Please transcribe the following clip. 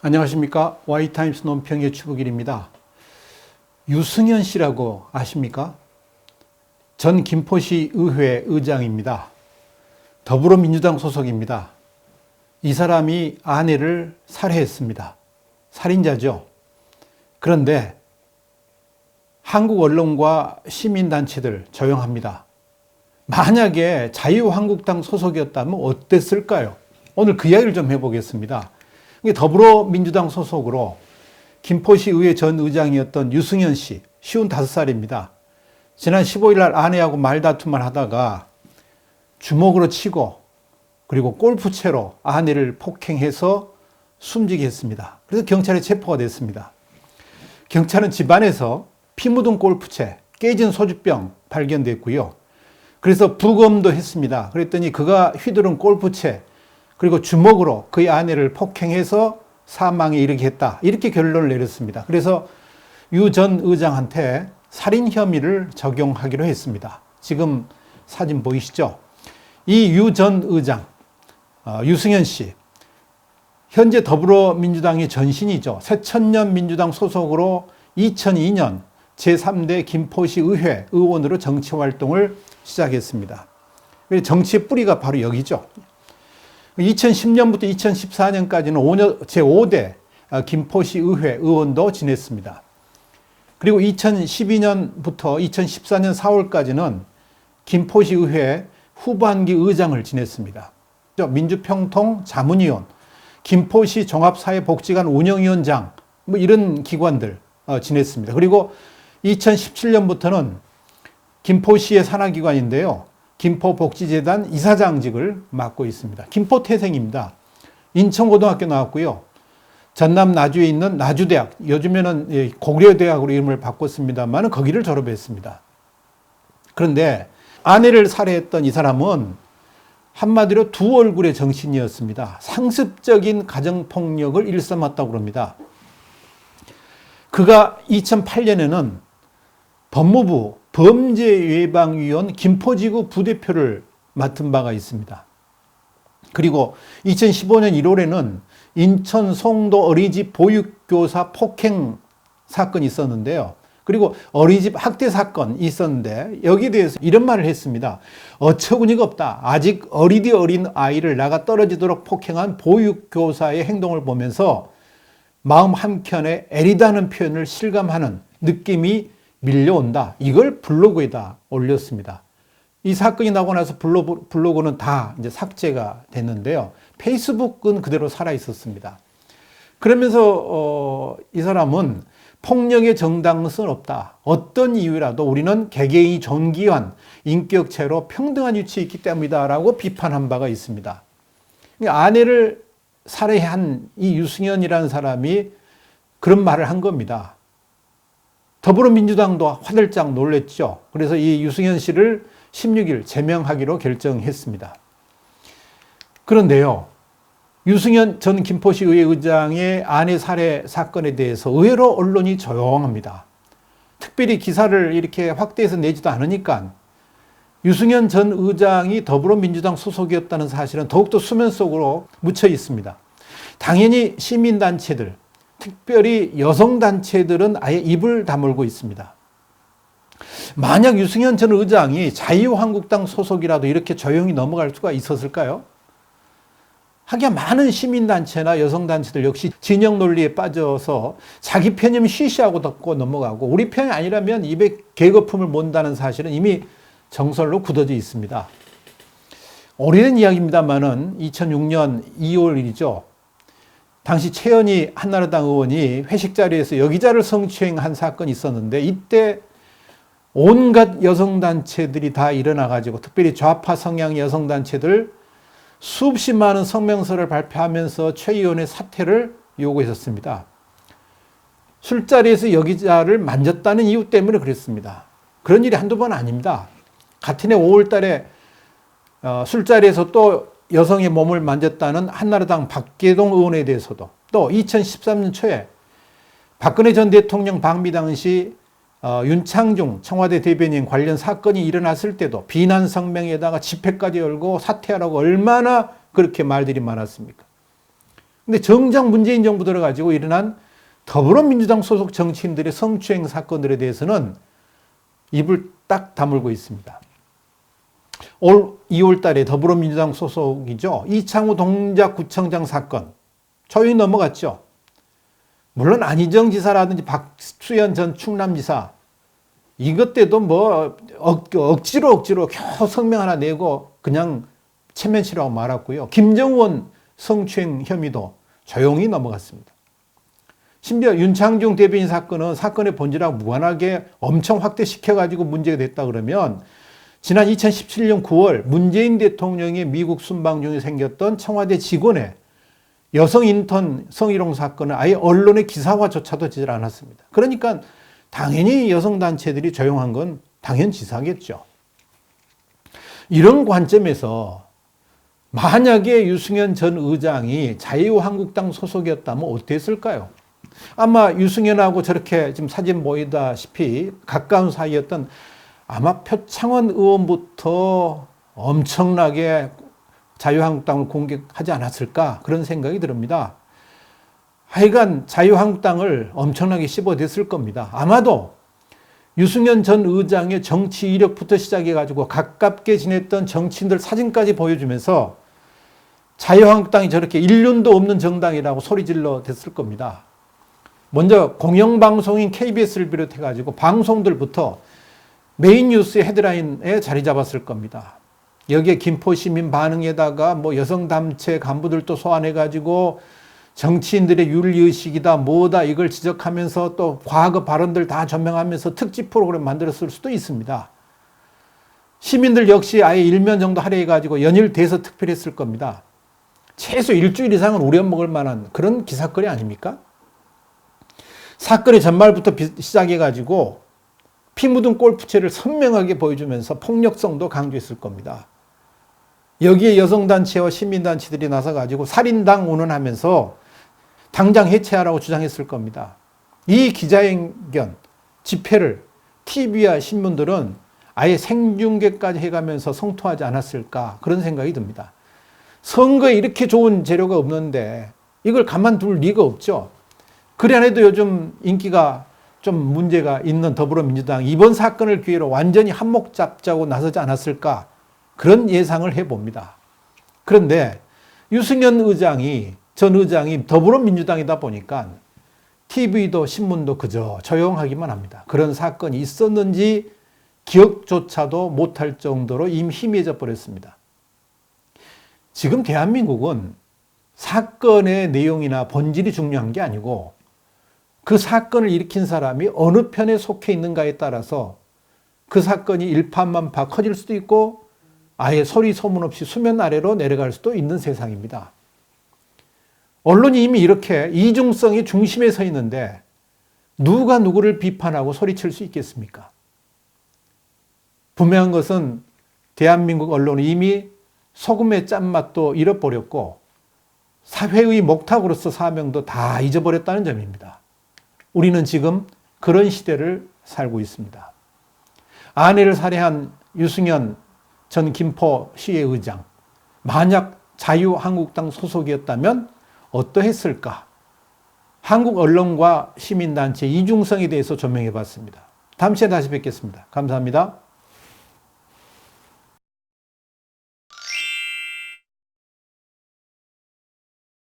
안녕하십니까. Y타임스 논평의 추국일입니다. 유승현 씨라고 아십니까? 전 김포시 의회 의장입니다. 더불어민주당 소속입니다. 이 사람이 아내를 살해했습니다. 살인자죠. 그런데 한국 언론과 시민단체들 조용합니다. 만약에 자유한국당 소속이었다면 어땠을까요? 오늘 그 이야기를 좀 해보겠습니다. 더불어민주당 소속으로 김포시 의회 전 의장이었던 유승현 씨, 55살입니다. 지난 15일 날 아내하고 말다툼을 하다가 주먹으로 치고 그리고 골프채로 아내를 폭행해서 숨지게 했습니다. 그래서 경찰에 체포가 됐습니다. 경찰은 집안에서 피 묻은 골프채, 깨진 소주병 발견됐고요. 그래서 부검도 했습니다. 그랬더니 그가 휘두른 골프채 그리고 주먹으로 그의 아내를 폭행해서 사망에 이르게 했다. 이렇게 결론을 내렸습니다. 그래서 유 전 의장한테 살인 혐의를 적용하기로 했습니다. 지금 사진 보이시죠? 이 유 전 의장, 유승현 씨, 현재 더불어민주당의 전신이죠. 새천년 민주당 소속으로 2002년 제3대 김포시 의회 의원으로 정치활동을 시작했습니다. 정치의 뿌리가 바로 여기죠. 2010년부터 2014년까지는 제5대 김포시 의회 의원도 지냈습니다. 그리고 2012년부터 2014년 4월까지는 김포시 의회 후반기 의장을 지냈습니다. 민주평통 자문위원, 김포시 종합사회복지관 운영위원장 이런 기관들 지냈습니다. 그리고 2017년부터는 김포시의 산하기관인데요. 김포복지재단 이사장직을 맡고 있습니다. 김포태생입니다. 인천고등학교 나왔고요. 전남 나주에 있는 나주대학, 요즘에는 고려대학으로 이름을 바꿨습니다만 거기를 졸업했습니다. 그런데 아내를 살해했던 이 사람은 한마디로 두 얼굴의 정신이었습니다. 상습적인 가정폭력을 일삼았다고 합니다. 그가 2008년에는 법무부 범죄예방위원 김포지구 부대표를 맡은 바가 있습니다. 그리고 2015년 1월에는 인천 송도 어린이집 보육교사 폭행 사건이 있었는데요. 그리고 어린이집 학대 사건이 있었는데 여기에 대해서 이런 말을 했습니다. 어처구니가 없다. 아직 어린 아이를 나가 떨어지도록 폭행한 보육교사의 행동을 보면서 마음 한켠에 애리다는 표현을 실감하는 느낌이 밀려온다. 이걸 블로그에다 올렸습니다. 이 사건이 나고 나서 블로그는 다 이제 삭제가 됐는데요. 페이스북은 그대로 살아 있었습니다. 그러면서 이 사람은 폭력의 정당성은 없다. 어떤 이유라도 우리는 개개인이 존귀한 인격체로 평등한 위치에 있기 때문이다라고 비판한 바가 있습니다. 아내를 살해한 이 유승현이라는 사람이 그런 말을 한 겁니다. 더불어민주당도 화들짝 놀랬죠. 그래서 이 유승현 씨를 16일 제명하기로 결정했습니다. 그런데요, 유승현 전 김포시 의회 의장의 아내 살해 사건에 대해서 의외로 언론이 조용합니다. 특별히 기사를 이렇게 확대해서 내지도 않으니까 유승현 전 의장이 더불어민주당 소속이었다는 사실은 더욱더 수면 속으로 묻혀 있습니다. 당연히 시민단체들, 특별히 여성단체들은 아예 입을 다물고 있습니다. 만약 유승현 전 의장이 자유한국당 소속이라도 이렇게 조용히 넘어갈 수가 있었을까요? 하기야 많은 시민단체나 여성단체들 역시 진영 논리에 빠져서 자기 편이면 쉬쉬하고 덮고 넘어가고 우리 편이 아니라면 입에 개거품을 몬다는 사실은 이미 정설로 굳어져 있습니다. 오래된 이야기입니다만은 2006년 2월이죠. 당시 최현희 한나라당 의원이 회식 자리에서 여기자를 성추행한 사건이 있었는데 이때 온갖 여성단체들이 다 일어나가지고 특별히 좌파 성향 여성단체들 수없이 많은 성명서를 발표하면서 최 의원의 사퇴를 요구했었습니다. 술자리에서 여기자를 만졌다는 이유 때문에 그랬습니다. 그런 일이 한두 번 아닙니다. 같은 해 5월 달에 술자리에서 또 여성의 몸을 만졌다는 한나라당 박계동 의원에 대해서도 또 2013년 초에 박근혜 전 대통령 방미 당시 윤창중 청와대 대변인 관련 사건이 일어났을 때도 비난 성명에다가 집회까지 열고 사퇴하라고 얼마나 그렇게 말들이 많았습니까? 근데 정작 문재인 정부 들어가지고 일어난 더불어민주당 소속 정치인들의 성추행 사건들에 대해서는 입을 딱 다물고 있습니다. 올 2월 달에 더불어민주당 소속이죠. 이창호 동작구청장 사건 조용히 넘어갔죠. 물론 안희정 지사라든지 박수현 전 충남지사 이것 때도 뭐 억지로 겨우 성명 하나 내고 그냥 체면치라고 말았고요. 김정원 성추행 혐의도 조용히 넘어갔습니다. 심지어 윤창중 대변인 사건은 사건의 본질하고 무관하게 엄청 확대시켜가지고 문제가 됐다 그러면 지난 2017년 9월 문재인 대통령의 미국 순방 중에 생겼던 청와대 직원의 여성 인턴 성희롱 사건은 아예 언론의 기사화조차도 되지 않았습니다. 그러니까 당연히 여성단체들이 조용한 건 당연지사겠죠. 이런 관점에서 만약에 유승현 전 의장이 자유한국당 소속이었다면 어땠을까요? 아마 유승현하고 저렇게 지금 사진 보이다시피 가까운 사이였던 아마 표창원 의원부터 엄청나게 자유한국당을 공격하지 않았을까 그런 생각이 듭니다. 하여간 자유한국당을 엄청나게 씹어댔을 겁니다. 아마도 유승현 전 의장의 정치 이력부터 시작해가지고 가깝게 지냈던 정치인들 사진까지 보여주면서 자유한국당이 저렇게 일륜도 없는 정당이라고 소리질러 댔을 겁니다. 먼저 공영방송인 KBS를 비롯해가지고 방송들부터 메인 뉴스의 헤드라인에 자리 잡았을 겁니다. 여기에 김포시민 반응에다가 뭐 여성단체 간부들도 소환해가지고 정치인들의 윤리의식이다 뭐다 이걸 지적하면서 또 과거 발언들 다 조명하면서 특집 프로그램 만들었을 수도 있습니다. 시민들 역시 아예 일면 정도 할애해가지고 연일 대서 특별했을 겁니다. 최소 일주일 이상은 우려먹을 만한 그런 기사거리 아닙니까? 사건의 전말부터 시작해가지고 피 묻은 골프채를 선명하게 보여주면서 폭력성도 강조했을 겁니다. 여기에 여성단체와 시민단체들이 나서가지고 살인당 운운하면서 당장 해체하라고 주장했을 겁니다. 이 기자회견, 집회를 TV와 신문들은 아예 생중계까지 해가면서 성토하지 않았을까 그런 생각이 듭니다. 선거에 이렇게 좋은 재료가 없는데 이걸 가만둘 리가 없죠. 그래 안 해도 요즘 인기가 좀 문제가 있는 더불어민주당 이번 사건을 기회로 완전히 한몫 잡자고 나서지 않았을까 그런 예상을 해봅니다. 그런데 유승현 전 의장이 더불어민주당이다 보니까 TV도 신문도 그저 조용하기만 합니다. 그런 사건이 있었는지 기억조차도 못할 정도로 이미 희미해져 버렸습니다. 지금 대한민국은 사건의 내용이나 본질이 중요한 게 아니고 그 사건을 일으킨 사람이 어느 편에 속해 있는가에 따라서 그 사건이 일파만파 커질 수도 있고 아예 소리 소문 없이 수면 아래로 내려갈 수도 있는 세상입니다. 언론이 이미 이렇게 이중성의 중심에 서 있는데 누가 누구를 비판하고 소리칠 수 있겠습니까? 분명한 것은 대한민국 언론은 이미 소금의 짠맛도 잃어버렸고 사회의 목탁으로서 사명도 다 잊어버렸다는 점입니다. 우리는 지금 그런 시대를 살고 있습니다. 아내를 살해한 유승현 전 김포시의 의장, 만약 자유한국당 소속이었다면 어떠했을까? 한국 언론과 시민단체 이중성에 대해서 조명해 봤습니다. 다음 시간에 다시 뵙겠습니다. 감사합니다.